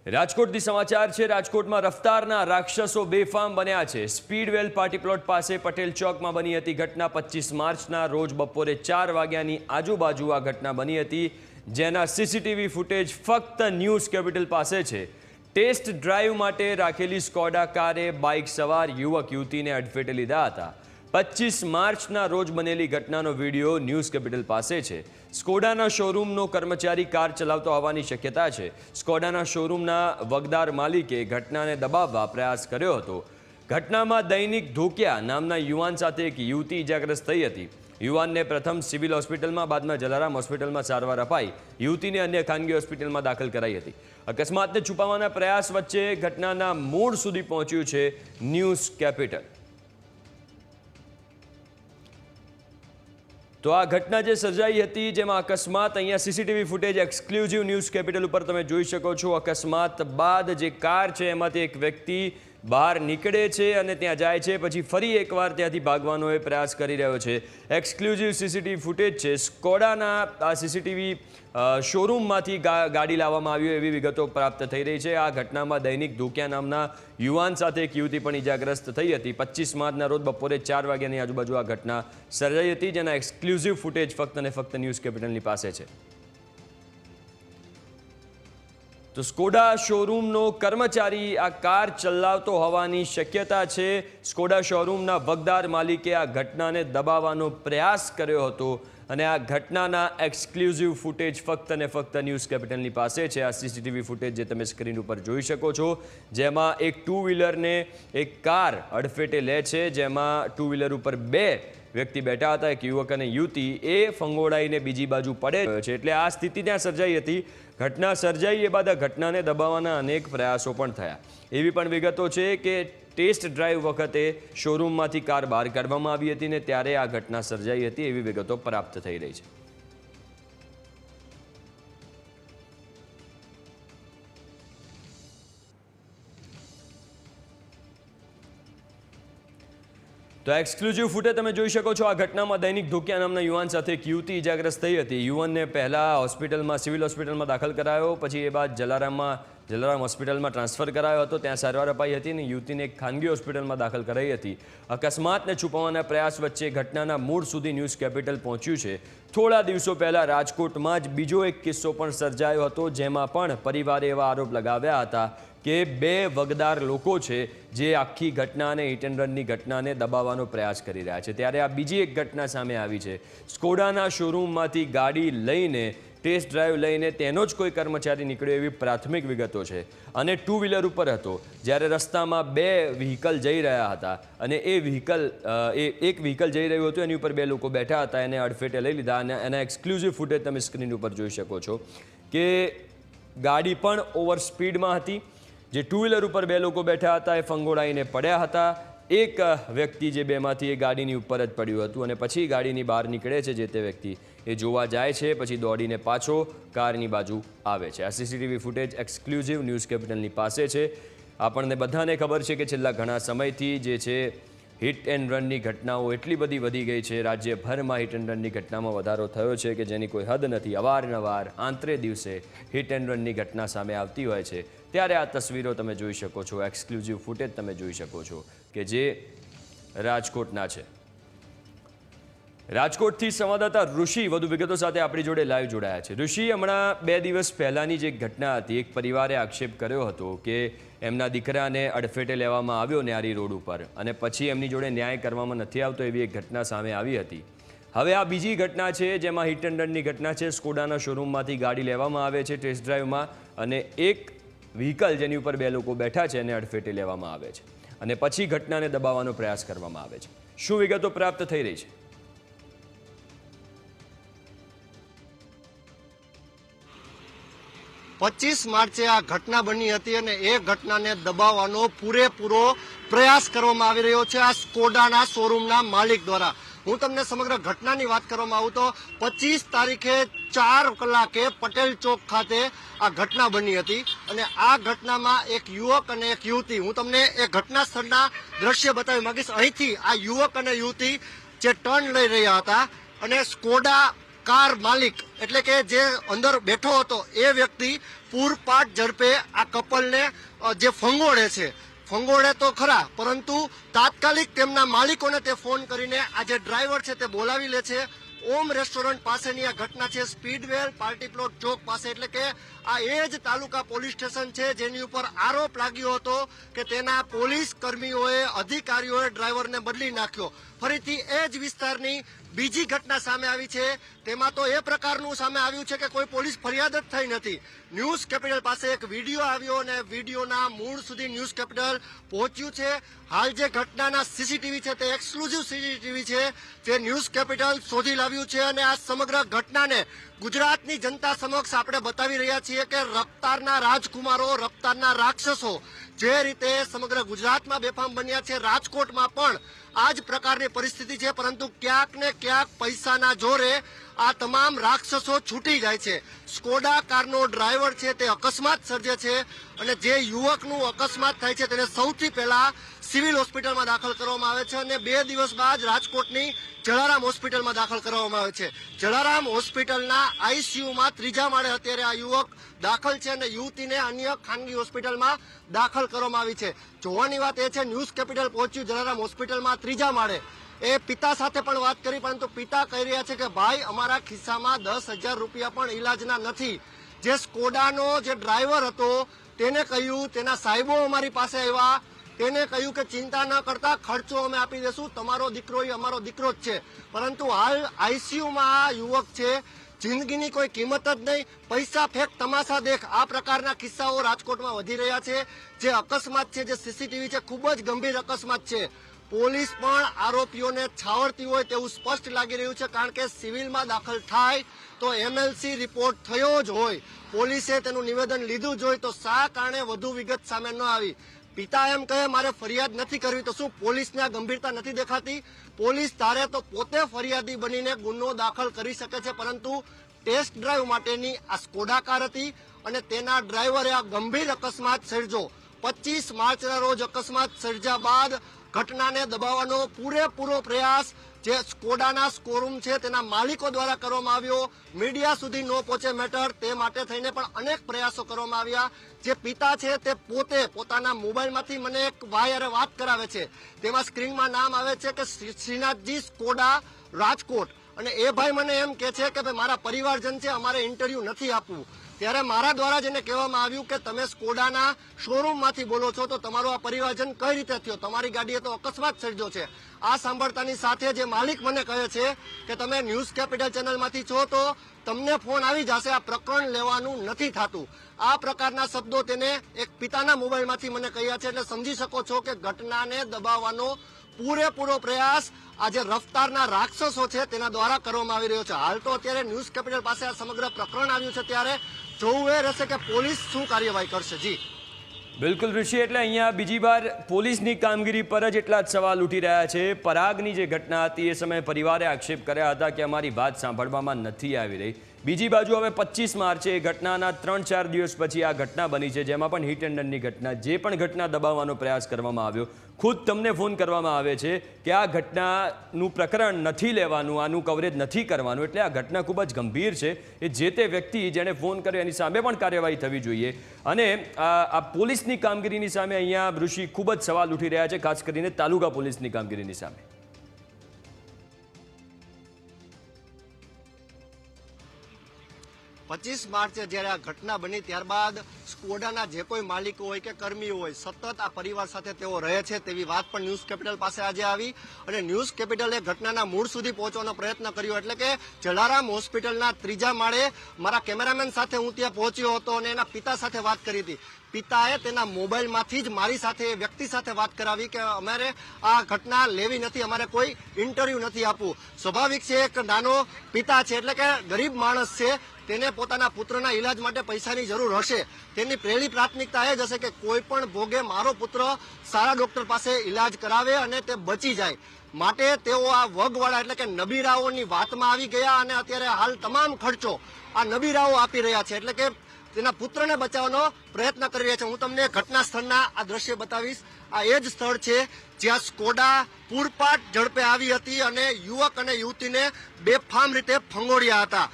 રાજકોટથી સમાચાર છે। રાજકોટમાં રફતારના રાક્ષસો બેફામ બન્યા છે। સ્પીડવેલ પાર્ટી પ્લોટ પાસે પટેલ ચોકમાં બની હતી ઘટના। 25 માર્ચના રોજ બપોરે 4 વાગ્યાની આજુબાજુ આ ઘટના બની હતી, જેના સીસીટીવી ફૂટેજ ફક્ત ન્યૂઝ કેપિટલ પાસે છે। ટેસ્ટ ડ્રાઈવ માટે રાખેલી સ્કોડા કારે બાઇક સવાર યુવક યુવતીને અડફેટે લીધા હતા। 25 માર્ચના રોજ બનેલી ઘટનાનો વિડીયો ન્યૂઝ કેપિટલ પાસે છે। સ્કોડાના શોરૂમનો કર્મચારી કાર ચલાવતો હોવાની શક્યતા છે। સ્કોડાના શોરૂમના વગદાર માલિકે ઘટનાને દબાવવા પ્રયાસ કર્યો હતો। ઘટનામાં દૈનિક ધોકિયા નામના યુવાન સાથે એક યુવતી ઇજાગ્રસ્ત થઈ હતી। યુવાનને પ્રથમ સિવિલ હોસ્પિટલમાં, બાદમાં જલારામ હોસ્પિટલમાં સારવાર અપાઈ। યુવતીને અન્ય ખાનગી હોસ્પિટલમાં દાખલ કરાઈ હતી। અકસ્માતને છુપાવવાના પ્રયાસ વચ્ચે ઘટનાના મૂળ સુધી પહોંચ્યું છે ન્યૂઝ કેપિટલ। તો આ ઘટના જે સર્જાઈ હતી, જેમાં અકસ્માત, અહીંયા CCTV footage exclusive news capital ઉપર તમે જોઈ શકો છો। અકસ્માત બાદ જે કાર છે એમાંથી એક વ્યક્તિ બહાર નીકળે છે અને ત્યાં જાય છે, પછી ફરી એકવાર ત્યાંથી ભાગવાનો એ પ્રયાસ કરી રહ્યો છે। એક્સક્લુઝિવ સીસીટીવી ફૂટેજ છે। સ્કોડાના આ સીસીટીવી શોરૂમમાંથી ગાડી લાવવામાં આવી એવી વિગતો પ્રાપ્ત થઈ રહી છે। આ ઘટનામાં દૈનિક ધોકિયા નામના યુવાન સાથે એક યુવતી પણ ઇજાગ્રસ્ત થઈ હતી। 25 માર્ચના રોજ બપોરે 4 વાગ્યાની આજુબાજુ આ ઘટના સર્જાઈ હતી, જેના એક્સક્લુઝિવ ફૂટેજ ફક્ત અને ફક્ત ન્યૂઝ કેપિટલની પાસે છે। તો સ્કોડા શોરૂમનો કર્મચારી આ કાર ચલાવતો હોવાની શક્યતા છે। સ્કોડા શોરૂમના વગદાર માલિકે આ ઘટનાને દબાવવાનો પ્રયાસ કર્યો હતો અને આ ઘટનાના એક્સક્લુઝિવ ફૂટેજ ફક્ત અને ફક્ત ન્યૂઝ કેપિટલની પાસે છે। આ સીસીટીવી ફૂટેજ જે તમે સ્ક્રીન ઉપર જોઈ શકો છો, જેમાં એક ટુ વ્હીલરને એક કાર અડફેટે લે છે, જેમાં ટુ વ્હીલર ઉપર 2 વ્યક્તિ બેઠા હતા, એક યુવક અને યુવતી। એ ફંગોળાઈને બીજી બાજુ પડે છે, એટલે આ સ્થિતિ ત્યાં સર્જાઈ હતી। ઘટના સર્જાઈ એ બાદ આ ઘટનાને દબાવવાના અનેક પ્રયાસો પણ થયા। એવી પણ વિગતો છે કે ટેસ્ટ ડ્રાઈવ વખતે શોરૂમમાંથી કાર બહાર કાઢવામાં આવી હતી ને ત્યારે આ ઘટના સર્જાઈ હતી, એવી વિગતો પ્રાપ્ત થઈ રહી છે। તો એક્સક્લુઝિવ ફૂટેજ તમે જોઈ શકો છો। આ ઘટનામાં દૈનિક ધોકિયા નામના યુવાન સાથે એક યુવતી ઇજાગ્રસ્ત થઈ હતી। યુવાનને પહેલા હોસ્પિટલમાં, સિવિલ હોસ્પિટલમાં દાખલ કરાયો, પછી એ બાદ જલારામ હોસ્પિટલમાં ટ્રાન્સફર કરાયો હતો, ત્યાં સારવાર અપાઈ હતી અને યુવતીને એક ખાનગી હોસ્પિટલમાં દાખલ કરાઈ હતી। અકસ્માતને છુપાવવાના પ્રયાસ વચ્ચે ઘટનાના મૂળ સુધી ન્યૂઝ કેપિટલ પહોંચ્યું છે। થોડા દિવસો પહેલા રાજકોટમાં જ બીજો એક કિસ્સો પણ સર્જાયો હતો, જેમાં પણ પરિવારે એવા આરોપ લગાવ્યા હતા કે 2 વગદાર લોકો છે જે આખી ઘટના અને હિટ એન્ડ રનની ઘટનાને દબાવવાનો પ્રયાસ કરી રહ્યા છે। ત્યારે આ બીજી એક ઘટના સામે આવી છે। સ્કોડાના શોરૂમમાંથી ગાડી લઈને, ટેસ્ટ ડ્રાઈવ લઈને તેનો જ કોઈ કર્મચારી નીકળ્યો એવી પ્રાથમિક વિગતો છે અને ટુ વ્હીલર ઉપર હતો, જ્યારે રસ્તામાં 2 વ્હીકલ જઈ રહ્યા હતા અને એક વ્હીકલ જઈ રહ્યું હતું, એની ઉપર 2 લોકો બેઠા હતા, એને અડફેટે લઈ લીધા અને એના એક્સક્લુઝિવ ફૂટેજ તમે સ્ક્રીન ઉપર જોઈ શકો છો કે ગાડી પણ ઓવર સ્પીડમાં હતી। જે ટુ વ્હીલર ઉપર 2 લોકો બેઠા હતા એ ફંગોળાઈને પડ્યા હતા। એક વ્યક્તિ જે બેમાંથી એ ગાડીની ઉપર જ પડ્યું હતું અને પછી ગાડીની બહાર નીકળે છે જે તે વ્યક્તિ, એ જોવા જાય છે, પછી દોડીને પાછો કારની બાજુ આવે છે। આ સીસીટીવી ફૂટેજ એક્સક્લુઝિવ ન્યૂઝ કેપિટલની પાસે છે। આપણને બધાને ખબર છે કે છેલ્લા ઘણા સમયથી જે છે હિટ એન્ડ રનની ઘટનાઓ એટલી બધી વધી ગઈ છે। રાજ્યભરમાં હિટ એન્ડ રનની ઘટનામાં વધારો થયો છે કે જેની કોઈ હદ નથી। અવારનવાર આંતરે દિવસે હિટ એન્ડ રનની ઘટના સામે આવતી હોય છે। ત્યારે આ તસવીરો તમે જોઈ શકો છો, એક્સક્લુઝિવ ફૂટેજ તમે જોઈ શકો છો કે જે રાજકોટના છે। રાજકોટથી સંવાદદાતા ઋષિ વધુ વિગતો સાથે આપણી જોડે લાઈવ જોડાયા છે। ઋષિ, હમણાં 2 દિવસ પહેલાની જે ઘટના હતી, એક પરિવારે આક્ષેપ કર્યો હતો કે એમના દીકરાને અડફેટે લેવામાં આવ્યો ન્યારી રોડ ઉપર અને પછી એમની જોડે ન્યાય કરવામાં નથી આવતો, એવી એક ઘટના સામે આવી હતી। હવે આ બીજી ઘટના છે જેમાં હિટ એન્ડ રનની ઘટના છે। સ્કોડાના શોરૂમમાંથી ગાડી લેવામાં આવે છે ટેસ્ટ ડ્રાઈવમાં અને એક વ્હીકલ જેની ઉપર 2 લોકો બેઠા છે એને અડફેટે લેવામાં આવે છે અને પછી ઘટનાને દબાવવાનો પ્રયાસ કરવામાં આવે છે। શું વિગતો પ્રાપ્ત થઈ રહી છે? 25 માર્ચે આ ઘટના બની હતી અને એ ઘટનાને દબાવવાનો પૂરેપૂરો પ્રયાસ કરવામાં આવી રહ્યો છે આ સ્કોડાના શોરૂમના માલિક દ્વારા। હું તમને સમગ્ર ઘટનાની વાત કરવામાં આવું તો 25 તારીખે 4 કલાકે પટેલ ચોક ખાતે આ ઘટના બની હતી અને આ ઘટનામાં એક યુવક અને એક યુવતી, હું તમને એ ઘટના સ્થળના દ્રશ્ય બતાવી માંગીશ। અહીંથી આ યુવક અને યુવતી જે ટર્ન લઈ રહ્યા હતા અને સ્કોડા કાર માલિક એટલે કે જે અંદર બેઠો હતો એ વ્યક્તિ પૂરપાટ ઝડપે આ કપલને જે ફંગોળે તો ખરા, પરંતુ તાત્કાલિક તેમના માલિકોને તે ફોન કરીને આ જે ડ્રાઈવર છે તે બોલાવી લે છે. ઓમ રેસ્ટોરન્ટ પાસેની આ ઘટના છે, સ્પીડવેલ પાર્ટી પ્લોટ ચોક પાસે. એટલે કે આ એ જ તાલુકા પોલીસ સ્ટેશન છે જેની ઉપર આરોપ લાગ્યો હતો કે તેના પોલીસ કર્મીઓએ, અધિકારીઓએ ડ્રાઈવરને બદલી નાખ્યો. ફરીથી એ જ વિસ્તારની બીજી ઘટના સામે આવી છે. તેમાં તો એ પ્રકારનું સામે આવ્યું છે કે કોઈ પોલીસ ફરિયાદ જ થઈ નથી. ન્યૂઝ કેપિટલ પાસે એક વિડીયો આવ્યો અને વિડીયોના મૂળ સુધી ન્યૂઝ કેપિટલ પહોંચ્યું છે. હાલ જે ઘટનાના સીસીટીવી છે તે એક્સક્લુઝિવ સીસીટીવી છે જે ન્યૂઝ કેપિટલ શોધી લાવ્યું છે અને આ સમગ્ર ઘટનાને ગુજરાતની જનતા સમક્ષ આપણે બતાવી રહ્યા છીએ કે રફતારના રાજકુમારો, રફતારના રાક્ષસો જે રીતે સમગ્ર ગુજરાતમાં બેફામ બન્યા છે, રાજકોટમાં પણ આ જ પ્રકારની પરિસ્થિતિ છે. પરંતુ ક્યાંક ને ક્યાંક પૈસાના જોરે આ તમામ રાક્ષસો છૂટી જાય છે. સ્કોડા કારનો ડ્રાઈવર છે તે અકસ્માત સર્જે છે અને જે યુવકનું અકસ્માત થાય છે તેને સૌથી પહેલા સિવિલ હોસ્પિટલમાં દાખલ કરવામાં આવે છે અને 2 દિવસ બાદ રાજકોટની જલારામ હોસ્પિટલમાં દાખલ કરવામાં આવે છે. જલારામ હોસ્પિટલના આઈસીયુમાં 3જા માળે અત્યારે આ યુવક દાખલ છે અને યુવતીને અન્ય ખાનગી હોસ્પિટલમાં દાખલ કરવામાં આવી છે. જોવાની વાત એ છે, ન્યૂઝ કેપિટલ પહોંચ્યું જલારામ હોસ્પિટલમાં 3જા માળે. એ પિતા સાથે પણ વાત કરી, પરંતુ પિતા કહી રહ્યા છે કે ભાઈ અમારા ખિસ્સામાં 10,000 રૂપિયા પણ ઈલાજના નથી. જે સ્કોડાનો જે ડ્રાઈવર હતો તેને કહ્યું, તેના સાહેબો અમારી પાસે આવ્યા, તેને કહ્યું કે ચિંતા ન કરતા, ખર્ચો અમે આપી દેશું, તમારો દીકરો એ અમારો દીકરો જ છે. પરંતુ હાલ આઈસીયુમાં આ યુવક છે, જિંદગીની કોઈ કિંમત જ નહીં, પૈસા ફેંક તમાશા દેખ, આ પ્રકારના કિસ્સાઓ રાજકોટમાં વધી રહ્યા છે. જે અકસ્માત છે, જે સીસીટીવી છે, ખૂબ જ ગંભીર અકસ્માત છે. પોલીસ પણ આરોપીઓને છાવરતી હોય તેવું સ્પષ્ટ લાગી રહ્યું છે, કારણ કે સિવિલમાં દાખલ થાય તો એમએલસી રિપોર્ટ થયો જ હોય, પોલીસે તેનું નિવેદન લીધું જ હોય, તો શા કારણે વધુ વિગત સામે ન આવી? પિતા એમ કહે મારે ફરિયાદ નથી કરવી, તો શું પોલીસને આ ગંભીરતા નથી દેખાતી? પોલીસ ધારે તો પોતે ફરિયાદી બનીને ગુનો દાખલ કરી શકે છે, પરંતુ ટેસ્ટ ડ્રાઈવ માટેની આ સ્કોડા કાર હતી અને તેના ડ્રાઈવરે આ ગંભીર અકસ્માત સર્જો. 25 માર્ચના રોજ અકસ્માત સર્જ્યા બાદ ઘટનાને દબાવવાનો પૂરેપૂરો પ્રયાસ જે સ્કોડાના શોરૂમ છે તેના માલિકો દ્વારા કરવામાં આવ્યો. મીડિયા સુધી ન પહોંચે મેટર, તે માટે થઈને પણ અનેક પ્રયાસો કરવામાં આવ્યા. જે પિતા છે તે પોતે પોતાના મોબાઈલમાંથી મને એક ભાઈ હારે વાત કરાવે છે, તેમાં સ્ક્રીનમાં નામ આવે છે કે શ્રીનાથજી સ્કોડા રાજકોટ, અને એ ભાઈ મને એમ કે છે કે ભાઈ મારા પરિવારજન છે, અમારે ઇન્ટરવ્યુ નથી આપવું. ત્યારે મારા દ્વારા જેને કહેવામાં આવ્યું કે તમે સ્કોડાના શોરૂમમાંથી બોલો છો, તો તમારો આ પરિવારજન કઈ રીતે થયો? તમારી ગાડીએ તો અકસ્માત સર્જ્યો છે. આ સાંભળતાની સાથે જે માલિક મને કહે છે કે તમે ન્યૂઝ કેપિટલ ચેનલમાંથી છો તો તમને ફોન આવી જશે, આ પ્રકરણ લેવાનું નથી થતું. આ પ્રકારના શબ્દો તેને એક પિતાના મોબાઈલમાંથી મને કહ્યા છે. એટલે સમજી શકો છો કે ઘટનાને દબાવવાનો પૂરેપૂરો પ્રયાસ આ જે રફતારના રાક્ષસો છે તેના દ્વારા કરવામાં આવી રહ્યો છે. હાલ તો અત્યારે ન્યૂઝ કેપિટલ પાસે આ સમગ્ર પ્રકરણ આવ્યું છે, ત્યારે જોવું એ રહેશે કે પોલીસ શું કાર્યવાહી કરશે. જી બિલકુલ ઋષિ, એટલે અહીંયા બીજી વાર પોલીસની કામગીરી પર જ એટલા જ સવાલ ઉઠી રહ્યા છે. પરાગની જે ઘટના હતી એ સમયે પરિવારે આક્ષેપ કર્યા હતા કે અમારી વાત સાંભળવામાં નથી આવી રહી. બીજી બાજુ હવે 25 માર્ચે એ ઘટનાના 3-4 દિવસ પછી આ ઘટના બની છે, જેમાં પણ હિટ એન્ડ રનની ઘટના, જે પણ ઘટના દબાવવાનો પ્રયાસ કરવામાં આવ્યો, ખુદ તમને ફોન કરવામાં આવે છે કે આ ઘટનાનું પ્રકરણ નથી લેવાનું, આનું કવરેજ નથી કરવાનું. એટલે આ ઘટના ખૂબ જ ગંભીર છે. એ જે તે વ્યક્તિ જેણે ફોન કર્યો એની સામે પણ કાર્યવાહી થવી જોઈએ. અને આ પોલીસની કામગીરીની સામે અહીંયા ઋષિ ખૂબ જ સવાલ ઉઠી રહ્યા છે, ખાસ કરીને તાલુકા પોલીસની કામગીરીની સામે. 25 માર્ચે જ્યારે આ ઘટના બની ત્યારબાદ સ્કોડાના જે કોઈ માલિકો હોય કે કર્મીઓ હોય, સતત આ પરિવાર સાથે તેઓ રહે છે તેવી વાત પણ ન્યૂઝ કેપિટલ પાસે આજે આવી. અને ન્યૂઝ કેપિટલે ઘટનાના મૂળ સુધી પહોંચવાનો પ્રયત્ન કર્યો. એટલે કે જલારામ હોસ્પિટલના 3જા માળે મારા કેમેરામેન સાથે હું ત્યાં પહોંચ્યો હતો અને એના પિતા સાથે વાત કરી હતી. પિતાએ તેના મોબાઈલમાંથી જ મારી સાથે એ વ્યક્તિ સાથે વાત કરાવી કે અમારે આ ઘટના લેવી નથી, અમારે કોઈ ઇન્ટરવ્યુ નથી આપવું. સ્વાભાવિક છે, એક નાનો પિતા છે, એટલે કે ગરીબ માણસ છે, તેને પોતાના પુત્રના ઈલાજ માટે પૈસાની જરૂર હશે. તેની પહેલી પ્રાથમિકતા એ જ હશે કે કોઈ પણ ભોગે મારો પુત્ર સારા ડોક્ટર પાસે ઈલાજ કરાવે અને તે બચી જાય. માટે તેઓ આ વગવાળા એટલે કે નબીરાઓની વાતમાં આવી ગયા અને અત્યારે હાલ તમામ ખર્ચો આ નબીરાઓ આપી રહ્યા છે. એટલે કે તેના પુત્રને બચાવવાનો પ્રયત્ન કરી રહ્યા છે. હું તમને ઘટના સ્થળના આ દ્રશ્ય બતાવીશ. આ એ જ સ્થળ છે જ્યાં સ્કોડા પૂરપાટ ઝડપે આવી હતી અને યુવક અને યુવતીને બેફામ રીતે ફંગોળ્યા હતા.